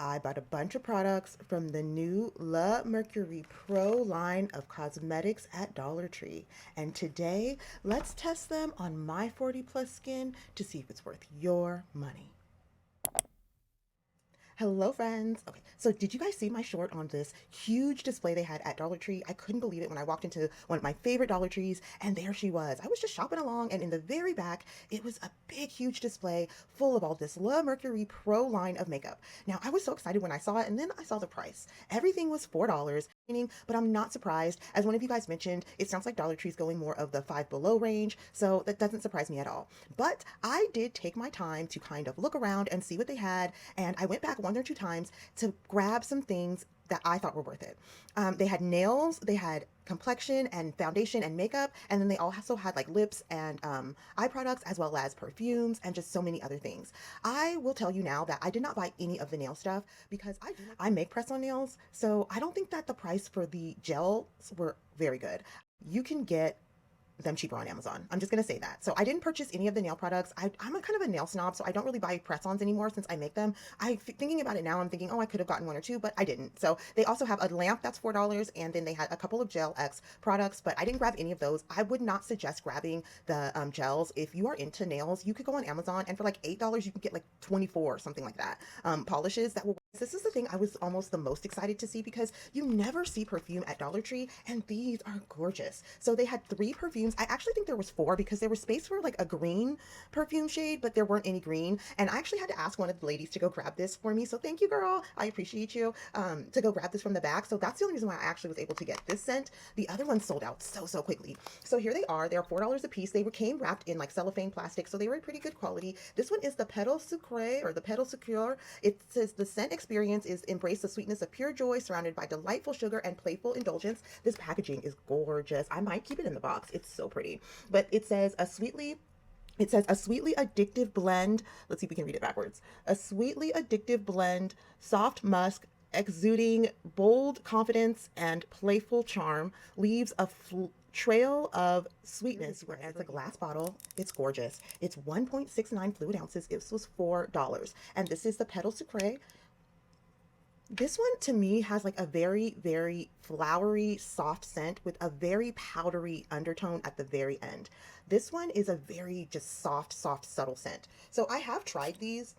I bought a bunch of products from the new Le Mercury Pro line of cosmetics at Dollar Tree. And today, let's test them on my 40 plus skin to see if it's worth your money. Hello, friends. Okay, so did you guys see my short on this huge display they had at Dollar Tree? I couldn't believe it when I walked into one of my favorite Dollar Trees, and there she was. I was just shopping along, and in the very back, it was a big, huge display full of all this Le Mercury Pro line of makeup. Now, I was so excited when I saw it, and then I saw the price. Everything was $4, but I'm not surprised. As one of you guys mentioned, it sounds like Dollar Tree's going more of the Five Below range, so that doesn't surprise me at all. But I did take my time to kind of look around and see what they had, and I went back one or two times to grab some things that I thought were worth it. They had nails, they had complexion and foundation and makeup, and then they also had like lips and eye products, as well as perfumes and just so many other things. I will tell you now that I did not buy any of the nail stuff because I make press-on nails, so I don't think that the price for the gels were very good. You can get them cheaper on Amazon. I'm just going to say that. So I didn't purchase any of the nail products. I'm a kind of a nail snob, so I don't really buy press-ons anymore since I make them. Thinking about it now, I'm thinking, oh, I could have gotten one or two, but I didn't. So they also have a lamp that's $4, and then they had a couple of Gel X products, but I didn't grab any of those. I would not suggest grabbing the gels. If you are into nails, you could go on Amazon, and for like $8, you can get like 24 or something like that. Polishes that will. This is the thing I was almost the most excited to see because you never see perfume at Dollar Tree, and these are gorgeous. So they had 3 perfumes. I actually think there was 4 because there was space for like a green perfume shade, but there weren't any green. And I actually had to ask one of the ladies to go grab this for me. So thank you, girl. I appreciate you to go grab this from the back. So that's the only reason why I actually was able to get this scent. The other ones sold out so quickly. So here they are. They're $4 a piece. They came wrapped in like cellophane plastic, so they were pretty good quality. This one is the Petal Sucre or the Petal Secure. It says the scent experience is embrace the sweetness of pure joy surrounded by delightful sugar and playful indulgence. This packaging is gorgeous. I might keep it in the box. It's so pretty. But it says a sweetly addictive blend. Let's see if we can read it backwards. A sweetly addictive blend, soft musk, exuding bold confidence and playful charm, leaves a trail of sweetness. Whereas a glass bottle, it's gorgeous. It's 1.69 fluid ounces. This was $4. And this is the Petal Sucre. This one to me has like a very flowery, soft scent with a very powdery undertone at the very end. This one is a very just soft, subtle scent. So I have tried these,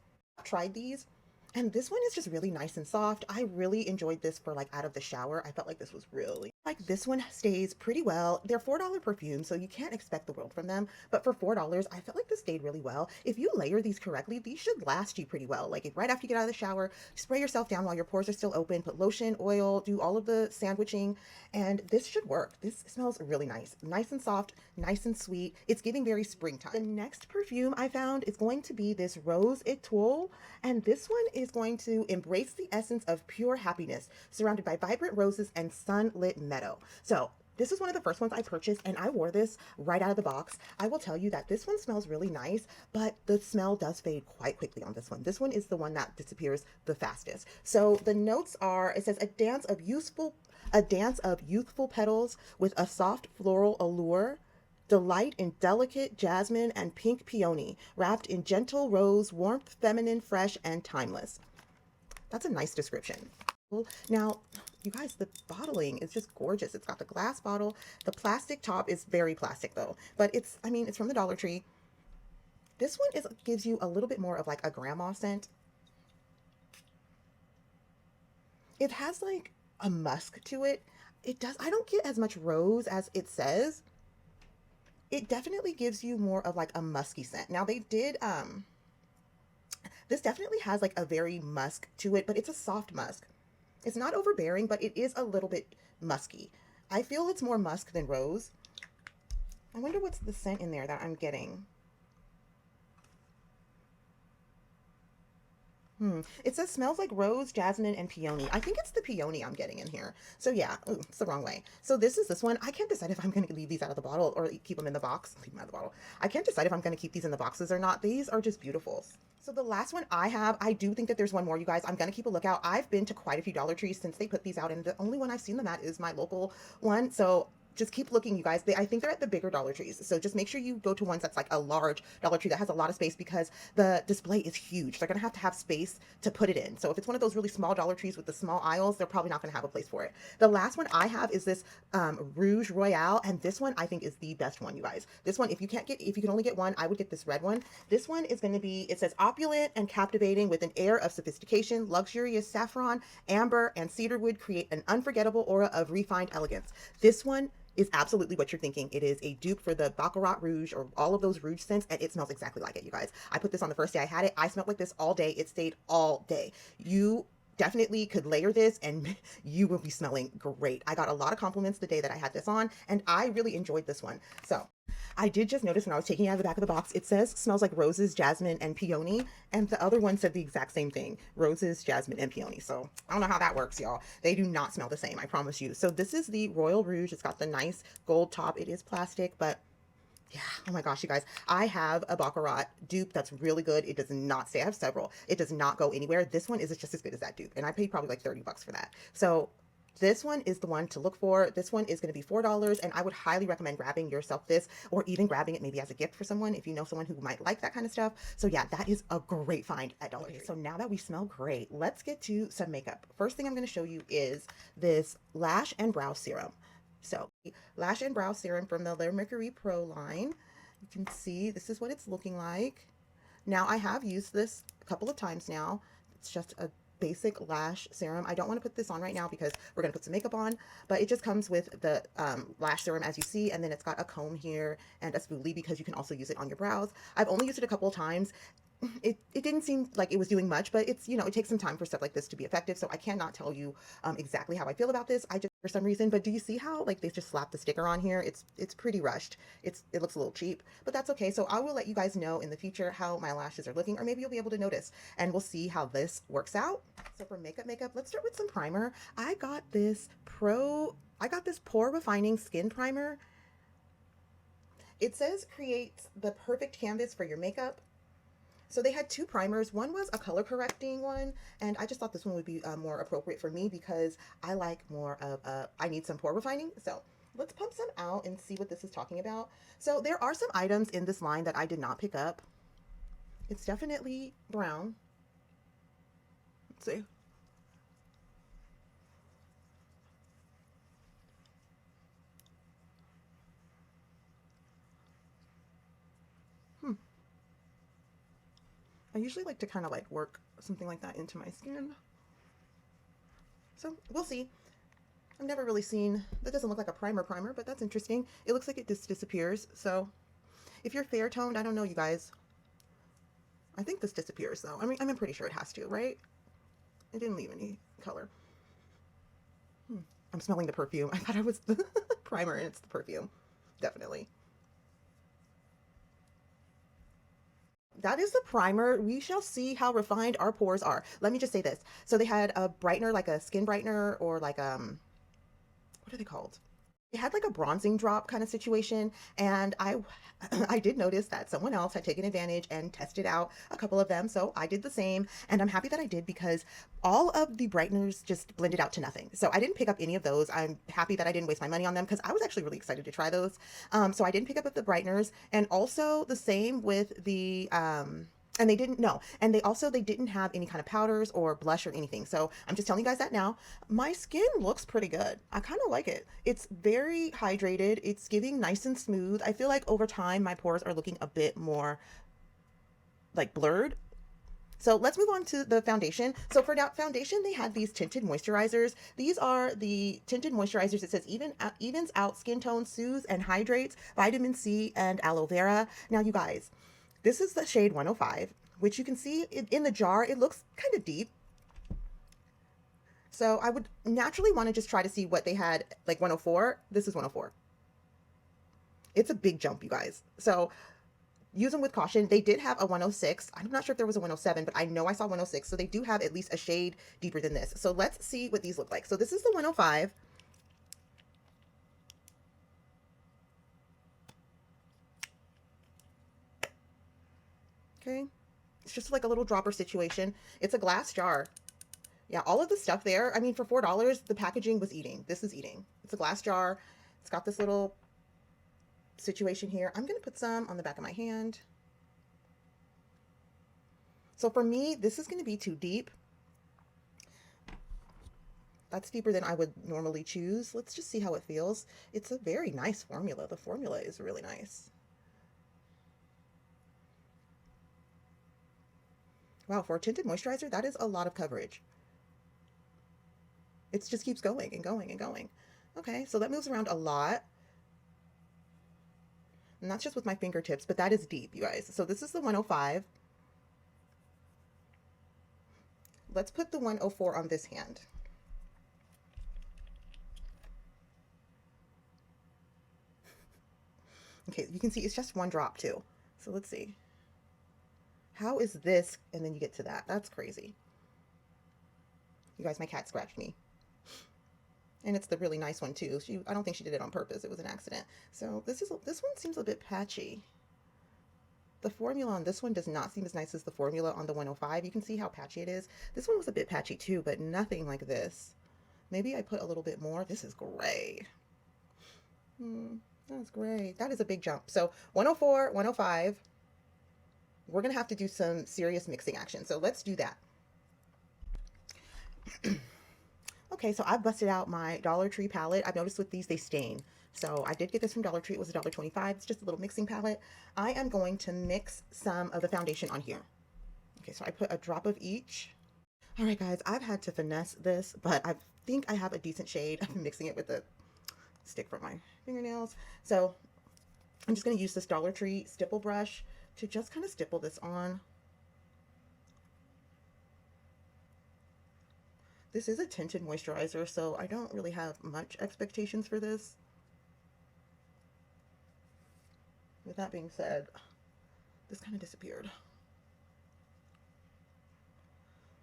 and this one is just really nice and soft. I really enjoyed this for like out of the shower. I felt like this was really like this one stays pretty well. They're $4 perfumes, so you can't expect the world from them. But for $4, I felt like this stayed really well. If you layer these correctly, these should last you pretty well. Like if right after you get out of the shower, spray yourself down while your pores are still open, put lotion, oil, do all of the sandwiching, and this should work. This smells really nice. Nice and soft, nice and sweet. It's giving very springtime. The next perfume I found is going to be this Rose Etoile, and this one is going to embrace the essence of pure happiness, surrounded by vibrant roses and sunlit meadow. So this is one of the first ones I purchased, and I wore this right out of the box. I will tell you that this one smells really nice, but the smell does fade quite quickly on this one. This one is the one that disappears the fastest. So the notes are, it says a dance of youthful petals with a soft floral allure, delight in delicate jasmine and pink peony, wrapped in gentle rose, warmth, feminine, fresh, and timeless. That's a nice description. Now, you guys, the bottling is just gorgeous. It's got the glass bottle. The plastic top is very plastic though, but it's from the Dollar Tree. This one gives you a little bit more of like a grandma scent. It has like a musk to it. I don't get as much rose as it says. It definitely gives you more of like a musky scent. Now they did, this definitely has like a very musk to it, but it's a soft musk. It's not overbearing, but it is a little bit musky. I feel it's more musk than rose. I wonder what's the scent in there that I'm getting. It says smells like rose, jasmine, and peony. I think it's the peony I'm getting in here. So yeah, ooh, it's the wrong way. So this is this one. I can't decide if I'm going to leave these out of the bottle or keep them in the box. Leave them out of the bottle. I can't decide if I'm going to keep these in the boxes or not. These are just beautiful. So the last one I have, I do think that there's one more, you guys. I'm going to keep a lookout. I've been to quite a few Dollar Trees since they put these out, and the only one I've seen them at is my local one. So just keep looking, you guys. I think they're at the bigger Dollar Trees. So just make sure you go to ones that's like a large Dollar Tree that has a lot of space, because the display is huge. They're going to have space to put it in. So if it's one of those really small Dollar Trees with the small aisles, they're probably not going to have a place for it. The last one I have is this Rouge Royale. And this one I think is the best one, you guys. This one, if you can only get one, I would get this red one. This one is going to be, it says opulent and captivating with an air of sophistication, luxurious saffron, amber, and cedarwood create an unforgettable aura of refined elegance. This one is absolutely what you're thinking. It is a dupe for the Baccarat Rouge or all of those Rouge scents, and it smells exactly like it, you guys. I put this on the first day I had it. I smelled like this all day. It stayed all day. You definitely could layer this and you will be smelling great. I got a lot of compliments the day that I had this on, and I really enjoyed this one. So I did just notice when I was taking it out of the back of the box, it says smells like roses, jasmine, and peony. And the other one said the exact same thing, roses, jasmine, and peony. So I don't know how that works, y'all. They do not smell the same, I promise you. So this is the Royal Rouge. It's got the nice gold top. It is plastic, but yeah, oh my gosh, you guys, I have a Baccarat dupe that's really good. It does not stay. I have several. It does not go anywhere. This one is just as good as that dupe, and I paid probably like 30 bucks for that. So this one is the one to look for. This one is going to be $4, and I would highly recommend grabbing yourself this, or even grabbing it maybe as a gift for someone if you know someone who might like that kind of stuff. So yeah, that is a great find at Dollar Tree. So now that we smell great, let's get to some makeup. First thing I'm going to show you is this Lash and Brow Serum. So Lash and Brow Serum from the Le Macerie Pro line. You can see this is what it's looking like. Now I have used this a couple of times now. It's just a basic lash serum. I don't want to put this on right now because we're going to put some makeup on, but it just comes with the lash serum as you see, and then it's got a comb here and a spoolie because you can also use it on your brows. I've only used it a couple of times. It didn't seem like it was doing much, but it's, you know, it takes some time for stuff like this to be effective. So I cannot tell you exactly how I feel about this. I just, for some reason, but do you see how like they just slapped the sticker on here? It's pretty rushed. It looks a little cheap, but that's okay. So I will let you guys know in the future how my lashes are looking, or maybe you'll be able to notice, and we'll see how this works out. So for makeup, let's start with some primer. I got this Pore Refining Skin Primer. It says create the perfect canvas for your makeup. So they had two primers. One was a color correcting one, and I just thought this one would be more appropriate for me because I like more of I need some pore refining. So let's pump some out and see what this is talking about. So there are some items in this line that I did not pick up. It's definitely brown. Let's see. I usually like to kind of like work something like that into my skin. So we'll see. I've never really seen, that doesn't look like a primer, but that's interesting. It looks like it just disappears. So if you're fair toned, I don't know, you guys. I think this disappears though. I mean, I'm pretty sure it has to, right? It didn't leave any color. I'm smelling the perfume. I thought I was the primer and it's the perfume. Definitely. That is the primer. We shall see how refined our pores are. Let me just say this. So they had a brightener, like a skin brightener, or like what are they called? It had like a bronzing drop kind of situation, and I did notice that someone else had taken advantage and tested out a couple of them, so I did the same, and I'm happy that I did because all of the brighteners just blended out to nothing. So I didn't pick up any of those. I'm happy that I didn't waste my money on them because I was actually really excited to try those. So I didn't pick up the brighteners, and also the same with the and they didn't know, and they didn't have any kind of powders or blush or anything. So I'm just telling you guys that now. My skin looks pretty good. I kind of like it. It's very hydrated. It's giving nice and smooth. I feel like over time my pores are looking a bit more like blurred. So let's move on to the foundation. So for foundation, they had these tinted moisturizers. These are the tinted moisturizers. It says evens out skin tone, soothes and hydrates, vitamin C and aloe vera. Now you guys, this is the shade 105, which you can see in the jar. It looks kind of deep. So I would naturally want to just try to see what they had, like 104. This is 104. It's a big jump, you guys. So use them with caution. They did have a 106. I'm not sure if there was a 107, but I know I saw 106. So they do have at least a shade deeper than this. So let's see what these look like. So this is the 105. Okay, it's just like a little dropper situation. It's a glass jar. Yeah, all of the stuff there, I mean, for $4, the packaging was eating. This is eating. It's a glass jar. It's got this little situation here. I'm going to put some on the back of my hand. So for me, this is going to be too deep. That's deeper than I would normally choose. Let's just see how it feels. It's a very nice formula. The formula is really nice. Wow, for a tinted moisturizer, that is a lot of coverage. It just keeps going and going and going. Okay, so that moves around a lot. And that's just with my fingertips, but that is deep, you guys. So this is the 105. Let's put the 104 on this hand. Okay, you can see it's just one drop too. So let's see. How is this? And then you get to that. That's crazy. You guys, my cat scratched me. And it's the really nice one too. I don't think she did it on purpose. It was an accident. So this one seems a bit patchy. The formula on this one does not seem as nice as the formula on the 105. You can see how patchy it is. This one was a bit patchy too, but nothing like this. Maybe I put a little bit more. This is gray. That's great. That is a big jump. So 104, 105. We're going to have to do some serious mixing action. So let's do that. Okay, so I've busted out my Dollar Tree palette. I've noticed with these, they stain. So I did get this from Dollar Tree. It was $1.25. It's just a little mixing palette. I am going to mix some of the foundation on here. Okay, so I put a drop of each. All right, guys, I've had to finesse this, but I think I have a decent shade. I'm mixing it with the stick from my fingernails. So I'm just going to use this Dollar Tree stipple brush to just kind of stipple this on. This is a tinted moisturizer, so I don't really have much expectations for this. With that being said, this kind of disappeared.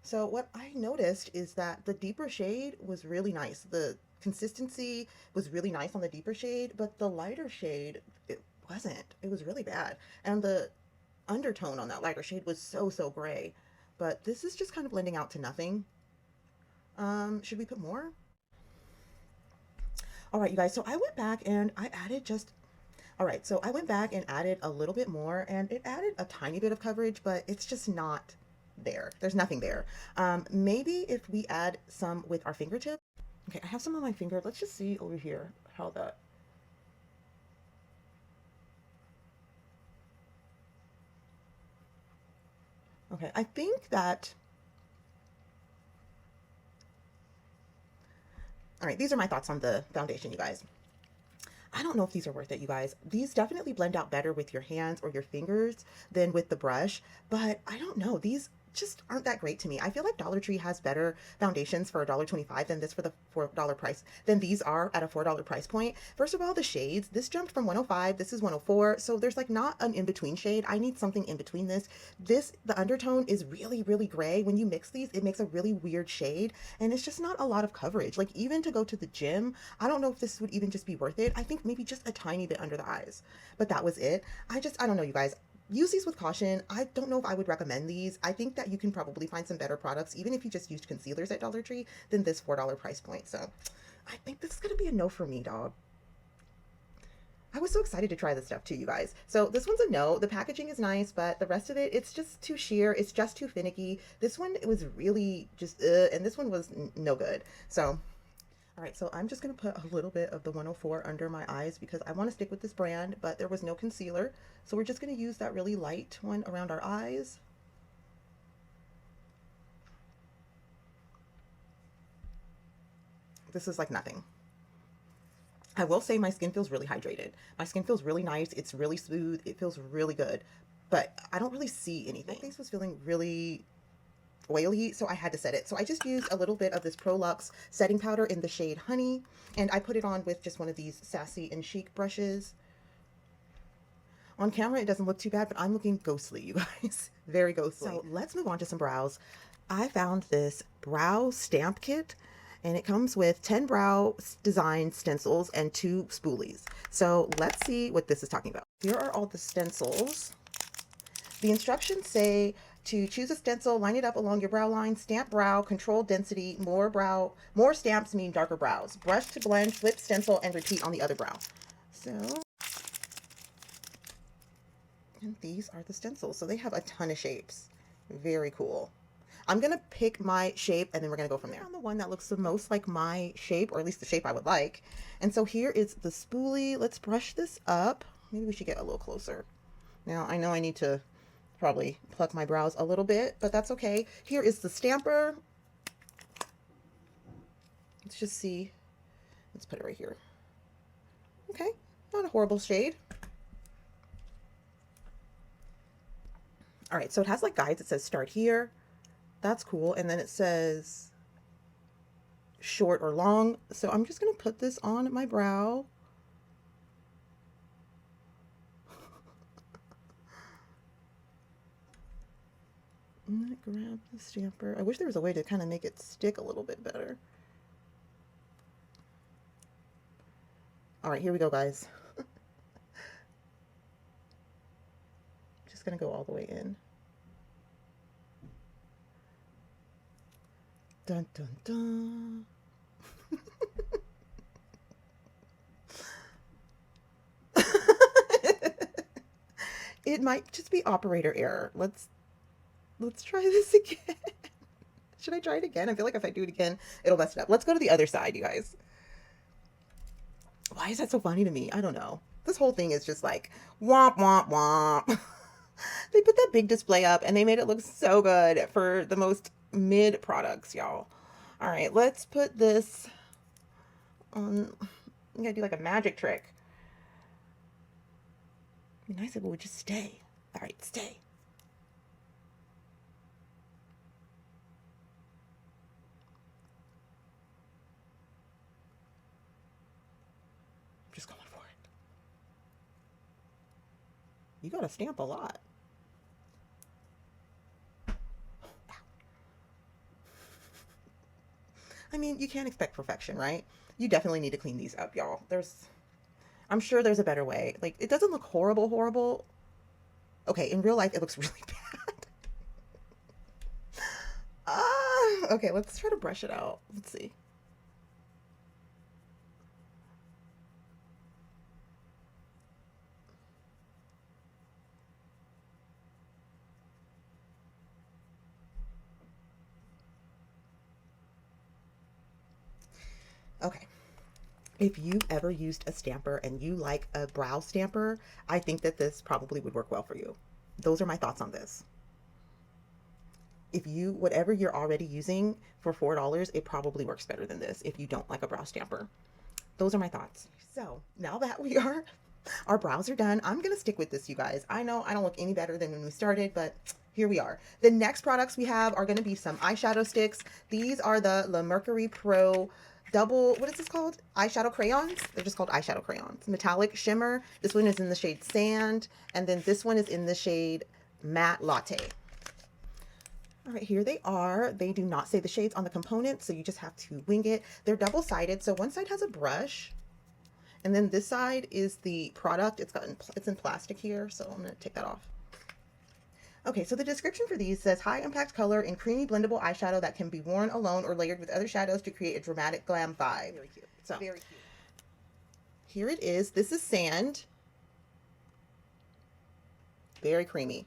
So what I noticed is that the deeper shade was really nice. The consistency was really nice on the deeper shade, but the lighter shade, it wasn't. It was really bad. And the undertone on that lighter shade was so gray. But this is just kind of blending out to nothing. Should we put more? All right, you guys, so I went back and I added so I went back and added a little bit more, and it added a tiny bit of coverage, but it's just not there. There's nothing there. Maybe if we add some with our fingertip. Okay, I have some on my finger. Let's just see over here how that. Okay, I think that. All right, these are my thoughts on the foundation, you guys. I don't know if these are worth it, you guys. These definitely blend out better with your hands or your fingers than with the brush, but I don't know. These just aren't that great to me. I feel like Dollar Tree has better foundations for $1.25 than this for the $4 price, than these are at a $4 price point. First of all, the shades, this jumped from 105, this is 104, so there's like not an in-between shade. I need something in between this. The undertone is really gray. When you mix these, it makes a really weird shade, and it's just not a lot of coverage. Like, even to go to the gym, I don't know if this would even just be worth it. I think maybe just a tiny bit under the eyes, but that was it. I don't know, you guys. Use these with caution. I don't know if I would recommend these. I think that you can probably find some better products, even if you just used concealers at Dollar Tree, than this $4 price point. So I think this is going to be a no for me, dog. I was so excited to try this stuff too, you guys. So this one's a no. The packaging is nice, but the rest of it, it's just too sheer. It's just too finicky. This one, it was really just, and this one was no good. So all right, so I'm just going to put a little bit of the 104 under my eyes because I want to stick with this brand, but there was no concealer. So we're just going to use that really light one around our eyes. This is like nothing. I will say my skin feels really hydrated. My skin feels really nice. It's really smooth. It feels really good, but I don't really see anything. My face was feeling really oily, so I had to set it. So I just used a little bit of this Pro Luxe setting powder in the shade Honey, and I put it on with just one of these Sassy and Chic brushes. On camera, it doesn't look too bad, but I'm looking ghostly, you guys. Very ghostly. So let's move on to some brows. I found this brow stamp kit, and it comes with 10 brow design stencils and 2 spoolies. So let's see what this is talking about. Here are all the stencils. The instructions say To choose a stencil, line it up along your brow line, stamp brow, control density, more stamps mean darker brows. Brush to blend, flip stencil, and repeat on the other brow. So, and these are the stencils. So they have a ton of shapes. Very cool. I'm going to pick my shape and then we're going to go from there. On the one that looks the most like my shape, or at least the shape I would like. And so here is the spoolie. Let's brush this up. Maybe we should get a little closer. Now, I know I need to probably pluck my brows a little bit, but that's okay. Here is the stamper. Let's just see. Let's put it right here. Okay, not a horrible shade. All right, so it has like guides. It says start here. That's cool. And then it says short or long. So I'm just going to put this on my brow. I'm going to grab the stamper. I wish there was a way to kind of make it stick a little bit better. All right, here we go, guys. Just going to go all the way in. Dun, dun, dun. It might just be operator error. Let's try this again. Should I try it again? I feel like if I do it again, it'll mess it up. Let's go to the other side, you guys. Why is that so funny to me? I don't know. This whole thing is just like womp, womp, womp. They put that big display up and they made it look so good for the most mid products, y'all. All right, let's put this on. I'm gonna do like a magic trick. It'd be nice if it would just stay. All right, stay. I'm just going for it. You gotta stamp a lot. I mean, you can't expect perfection, right? You definitely need to clean these up, y'all. I'm sure there's a better way. Like, it doesn't look horrible, horrible. Okay, in real life, it looks really bad. Okay, let's try to brush it out. Let's see. Okay. If you've ever used a stamper and you like a brow stamper, I think that this probably would work well for you. Those are my thoughts on this. If you, whatever you're already using for $4, it probably works better than this if you don't like a brow stamper. Those are my thoughts. So now that our brows are done, I'm going to stick with this, you guys. I know I don't look any better than when we started, but here we are. The next products we have are going to be some eyeshadow sticks. These are the Le Macerie Pro double, what is this called? Eyeshadow crayons. They're just called eyeshadow crayons. Metallic shimmer. This one is in the shade Sand. And then this one is in the shade Matte Latte. All right, here they are. They do not say the shades on the components, so you just have to wing it. They're double-sided, so one side has a brush, and then this side is the product. It's in plastic here, so I'm going to take that off. Okay, so the description for these says high impact color in creamy blendable eyeshadow that can be worn alone or layered with other shadows to create a dramatic glam vibe. Very cute. So very cute. Here it is. This is Sand. Very creamy.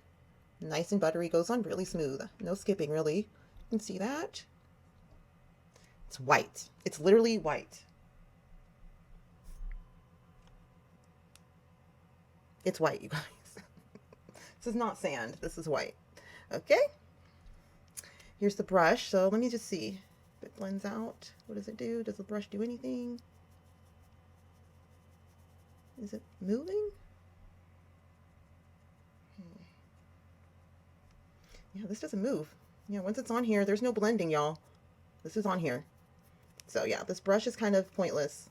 Nice and buttery. Goes on really smooth. No skipping, really. You can see that. It's white. It's literally white. It's white, you guys. This is not sand. This is white. Okay. Here's the brush. So let me just see if it blends out. What does it do? Does the brush do anything? Is it moving? Yeah, this doesn't move. Yeah, once it's on here, there's no blending, y'all. This is on here. So yeah, this brush is kind of pointless.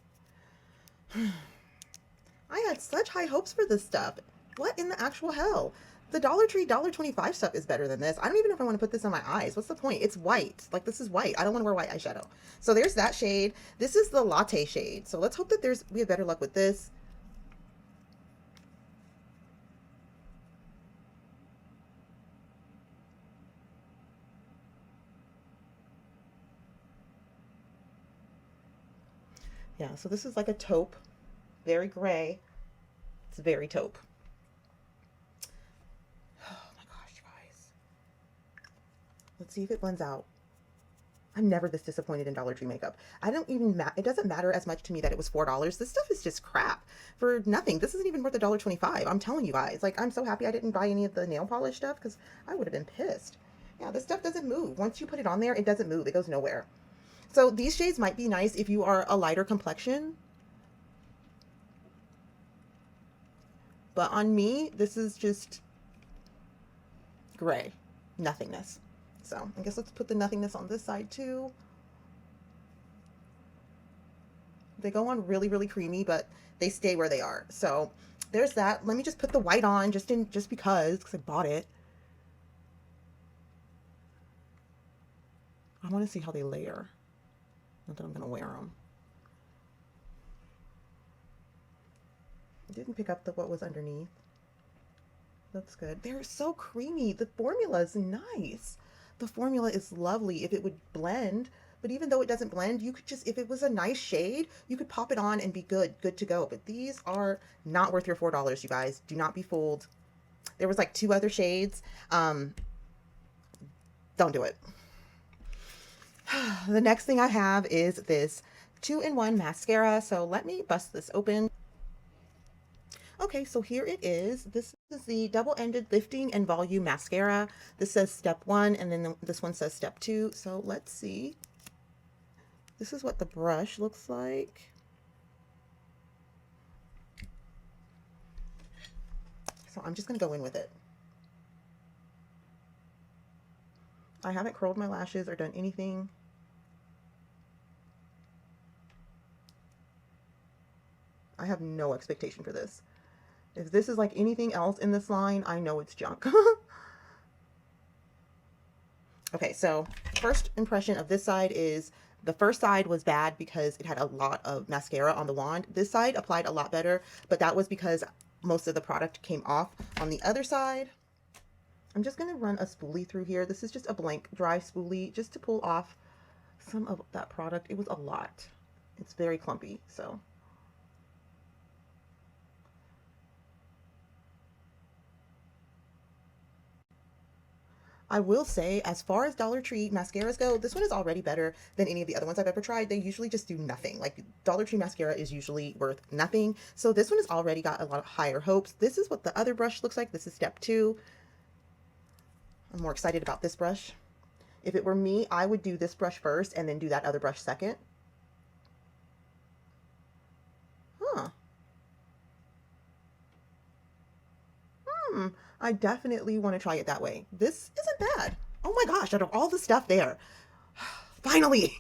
I had such high hopes for this stuff. What in the actual hell? The Dollar Tree $1.25 stuff is better than this. I don't even know if I want to put this on my eyes. What's the point? It's white. Like, this is white. I don't want to wear white eyeshadow. So there's that shade. This is the latte shade. So let's hope that we have better luck with this. Yeah, so this is like a taupe, very gray. It's very taupe. Oh my gosh, you guys. Let's see if it blends out. I'm never this disappointed in Dollar Tree makeup. I don't even it doesn't matter as much to me that it was $4. This stuff is just crap for nothing. This isn't even worth $1.25. I'm telling you guys. Like, I'm so happy I didn't buy any of the nail polish stuff because I would have been pissed. Yeah, this stuff doesn't move. Once you put it on there, it doesn't move. It goes nowhere. So these shades might be nice if you are a lighter complexion. But on me, this is just gray. Nothingness. So I guess let's put the nothingness on this side too. They go on really, really creamy, but they stay where they are. So there's that. Let me just put the white on just because I bought it. I want to see how they layer. Not that I'm gonna wear them. I didn't pick up what was underneath. That's good. They're so creamy. The formula is nice. The formula is lovely if it would blend, but even though it doesn't blend, you could just, if it was a nice shade, you could pop it on and be good to go. But these are not worth your $4, you guys. Do not be fooled. There was like 2 other shades. Don't do it. The next thing I have is this 2-in-1 mascara. So let me bust this open. Okay, so here it is. This is the double-ended lifting and volume mascara. This says step 1, and then this one says step 2. So let's see. This is what the brush looks like. So I'm just going to go in with it. I haven't curled my lashes or done anything. I have no expectation for this. If this is like anything else in this line, I know it's junk. Okay, so first impression of this side is the first side was bad because it had a lot of mascara on the wand. This side applied a lot better, but that was because most of the product came off on the other side. I'm just going to run a spoolie through here. This is just a blank dry spoolie just to pull off some of that product. It was a lot. It's very clumpy, so. I will say, as far as Dollar Tree mascaras go, this one is already better than any of the other ones I've ever tried. They usually just do nothing. Like, Dollar Tree mascara is usually worth nothing. So this one has already got a lot of higher hopes. This is what the other brush looks like. This is step 2. I'm more excited about this brush. If it were me, I would do this brush first and then do that other brush second. Huh. I definitely want to try it that way. This isn't bad. Oh my gosh, out of all the stuff there. Finally.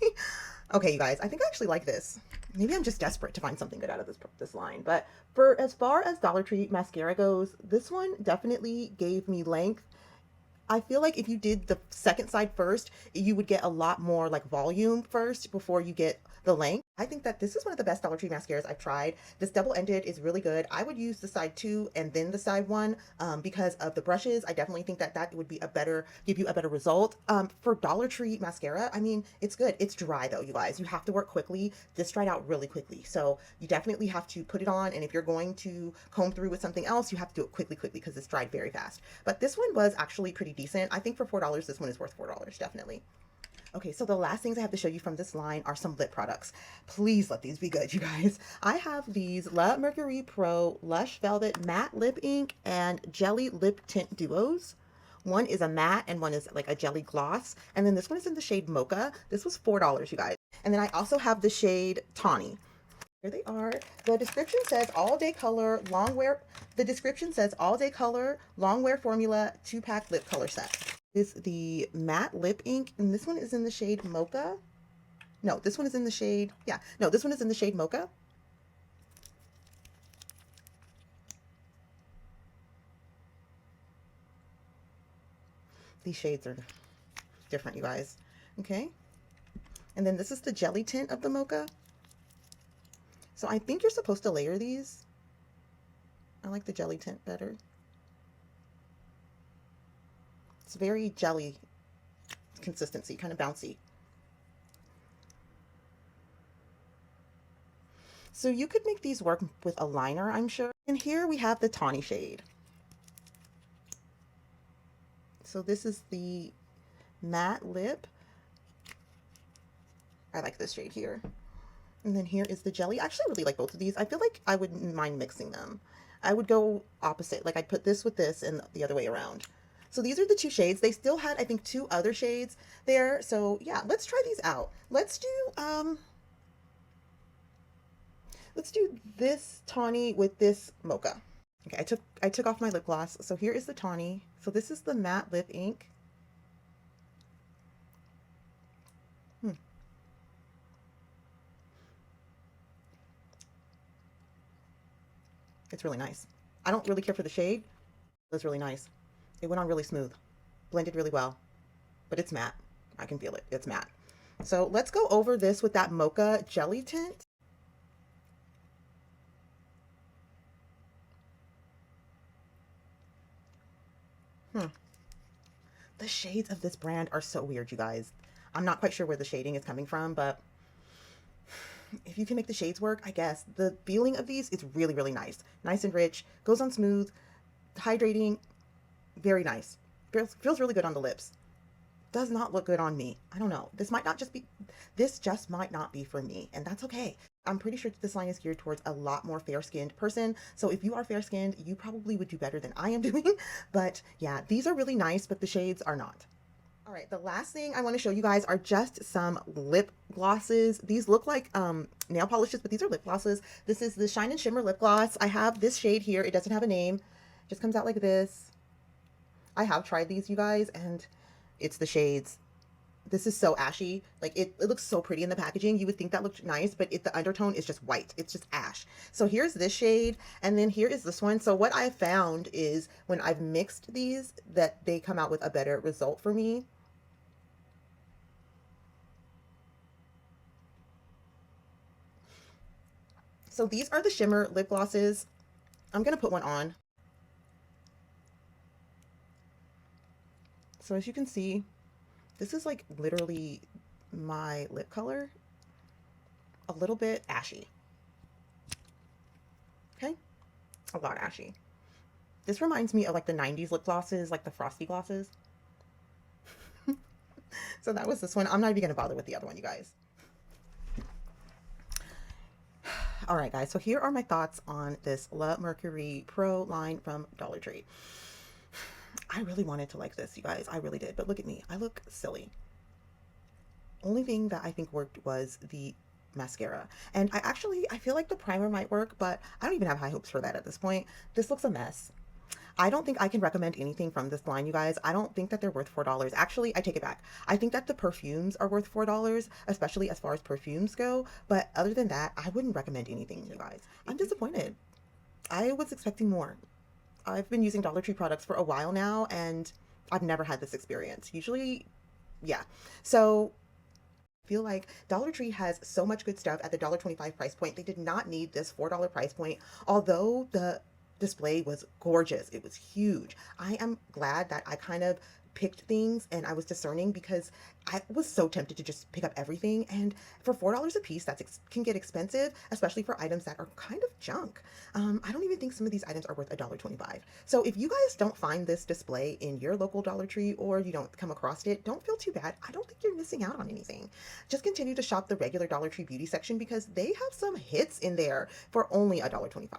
Okay, you guys, I think I actually like this. Maybe I'm just desperate to find something good out of this line. But for as far as Dollar Tree mascara goes, this one definitely gave me length. I feel like if you did the second side first, you would get a lot more like volume first before you get the length. I think that this is one of the best Dollar Tree mascaras I've tried. This double-ended is really good. I would use the side 2 and then the side 1 because of the brushes. I definitely think that that would be give you a better result. For Dollar Tree mascara, I mean, it's good. It's dry though, you guys. You have to work quickly. This dried out really quickly. So you definitely have to put it on. And if you're going to comb through with something else, you have to do it quickly because it's dried very fast. But this one was actually pretty decent. I think for $4, this one is worth $4, definitely. Okay, so the last things I have to show you from this line are some lip products. Please let these be good, you guys. I have these La Mercury Pro Lush Velvet Matte Lip Ink and Jelly Lip Tint Duos. One is a matte and one is like a jelly gloss. And then this one is in the shade Mocha. This was $4, you guys. And then I also have the shade Tawny. Here they are. The description says all day color, long wear. The description says all day color, long wear formula, 2-pack lip color set. Is the matte lip ink, and this one is in the shade Mocha. No, this one is in the shade, yeah. No, this one is in the shade Mocha. These shades are different, you guys. Okay. And then this is the jelly tint of the Mocha. So I think you're supposed to layer these. I like the jelly tint better. It's very jelly consistency, kind of bouncy. So you could make these work with a liner, I'm sure. And here we have the tawny shade. So this is the matte lip. I like this shade here. And then here is the jelly. I actually really like both of these. I feel like I wouldn't mind mixing them. I would go opposite. Like I'd put this with this and the other way around. So these are the two shades. They still had, I think, two other shades there. So yeah, let's try these out. Let's do this tawny with this mocha. Okay, I took off my lip gloss. So here is the tawny. So this is the matte lip ink. It's really nice. I don't really care for the shade. It was really nice. It went on really smooth. Blended really well. But it's matte. I can feel it. It's matte. So let's go over this with that mocha jelly tint. The shades of this brand are so weird, you guys. I'm not quite sure where the shading is coming from, but if you can make the shades work, I guess. The feeling of these is really, really nice. Nice and rich. Goes on smooth. Hydrating. Very nice. Feels really good on the lips. Does not look good on me. I don't know. This just might not be for me, and that's okay. I'm pretty sure this line is geared towards a lot more fair-skinned person. So if you are fair-skinned, you probably would do better than I am doing. But yeah, these are really nice, but the shades are not. All right, the last thing I want to show you guys are just some lip glosses. These look like nail polishes, but these are lip glosses. This is the Shine and Shimmer lip gloss. I have this shade here. It doesn't have a name. It just comes out like this. I have tried these, you guys, and it's the shades. This is so ashy. Like it looks so pretty in the packaging. You would think that looked nice, but the undertone is just white. It's just ash. So here's this shade, and then here is this one. So what I found is when I've mixed these, that they come out with a better result for me. So these are the shimmer lip glosses. I'm gonna put one on. So as you can see, this is like literally my lip color, a little bit ashy. Okay, a lot ashy. This reminds me of like the 90s lip glosses, like the frosty glosses. So that was this one. I'm not even gonna bother with the other one, you guys. All right, guys, so here are my thoughts on this Le Macerie Pro line from Dollar Tree. I really wanted to like this, you guys. I really did. But look at me. I look silly. Only thing that I think worked was the mascara. And I feel like the primer might work, but I don't even have high hopes for that at this point. This looks a mess. I don't think I can recommend anything from this line, you guys. I don't think that they're worth $4. Actually, I take it back. I think that the perfumes are worth $4, especially as far as perfumes go. But other than that, I wouldn't recommend anything, you guys. I'm disappointed. I was expecting more. I've been using Dollar Tree products for a while now, and I've never had this experience. Usually, yeah. So I feel like Dollar Tree has so much good stuff at the $1.25 price point. They did not need this $4 price point, although the display was gorgeous. It was huge. I am glad that I kind of picked things and I was discerning, because I was so tempted to just pick up everything, and for $4 a piece that can get expensive, especially for items that are kind of junk. I don't even think some of these items are worth $1.25. So if you guys don't find this display in your local Dollar Tree, or you don't come across it, don't feel too bad. I don't think you're missing out on anything. Just continue to shop the regular Dollar Tree beauty section, because they have some hits in there for only $1.25.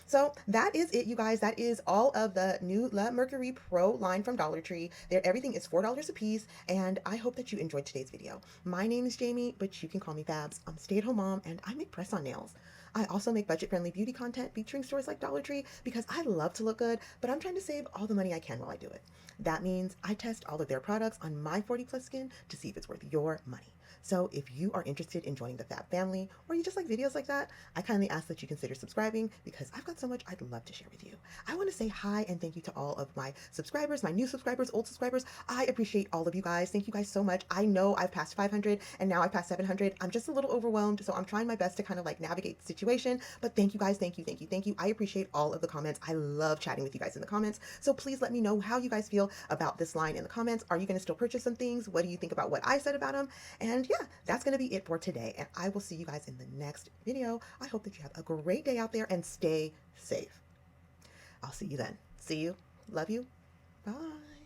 So that is it, you guys. That is all of the new Le Macerie Pro line from Dollar Tree. Everything is $4 a piece, and I hope that you enjoyed today's video. My name is Jamie, but you can call me Babs. I'm a stay-at-home mom, and I make press-on nails. I also make budget-friendly beauty content featuring stores like Dollar Tree, because I love to look good, but I'm trying to save all the money I can while I do it. That means I test all of their products on my 40+ skin to see if it's worth your money. So if you are interested in joining the Fab family, or you just like videos like that, I kindly ask that you consider subscribing, because I've got so much I'd love to share with you. I want to say hi and thank you to all of my subscribers, my new subscribers, old subscribers. I appreciate all of you guys. Thank you guys so much. I know I've passed 500 and now I passed 700. I'm just a little overwhelmed, so I'm trying my best to kind of like navigate the situation. But thank you guys. Thank you, thank you, thank you. I appreciate all of the comments. I love chatting with you guys in the comments. So please let me know how you guys feel about this line in the comments. Are you going to still purchase some things? What do you think about what I said about them? And And yeah, that's going to be it for today. And I will see you guys in the next video. I hope that you have a great day out there and stay safe. I'll see you then. See you. Love you. Bye.